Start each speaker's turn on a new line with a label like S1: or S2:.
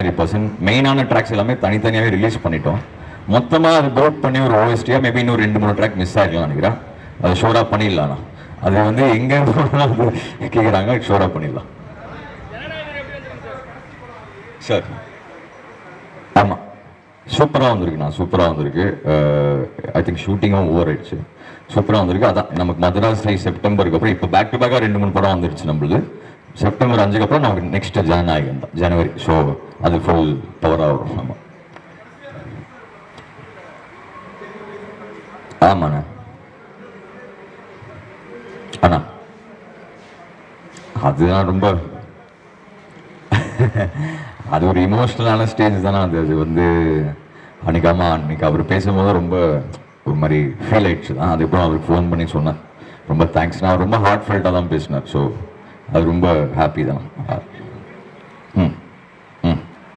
S1: 30% மெயினான ட்ராக்ஸ் எல்லாமே தனித்தனியாகவே ரிலீஸ் பண்ணிட்டோம். மொத்தமாக அது ப்ரோட் பண்ணி ஒரு ஓஎஸ்டியாக மேபி இன்னும் 2-3 ட்ராக் மிஸ் ஆகிடலாம் நினைக்கிறேன். அது ஷோராக பண்ணிடலாம். அது வந்து எங்கே கேட்குறாங்க, ஷோராக பண்ணிடலாம் சார். ஆமாம், சூப்பராக வந்திருக்குண்ணா, சூப்பராக வந்திருக்கு. ஐ திங்க் ஷூட்டிங்கும் ஓவர் ஆயிடுச்சு. சூப்பராக வந்திருக்கு. அதான் நமக்கு மதராசி செப்டம்பருக்கு அப்புறம் இப்போ பேக் டு பேக்காக 2-3 படம் வந்துருச்சு நம்மளுது. செப்டம்பர் 5க்கு அப்புறம் நமக்கு நெக்ஸ்ட் ஜனநாயகம் தான், ஜனவரி. ஸோ அது ஃபுல் பவராக வரும். ஆமாம் ஆமாண்ணா. அண்ணா அதுதான் ரொம்ப அது ஒரு இமோஷனலான ஸ்டேஜ் தானே அது. அது வந்து அன்னைக்கு அவர் பேசும்போது ரொம்ப ஒரு மாதிரி ஃபீல் ஆயிடுச்சு தான். அதுக்கப்புறம் அவருக்கு ஃபோன் பண்ணி சொன்னேன், ரொம்ப தேங்க்ஸ். நான் ரொம்ப ஹார்ட் ஃபெல்ட்டாக தான் பேசினார். ஸோ அது ரொம்ப ஹாப்பி தான்.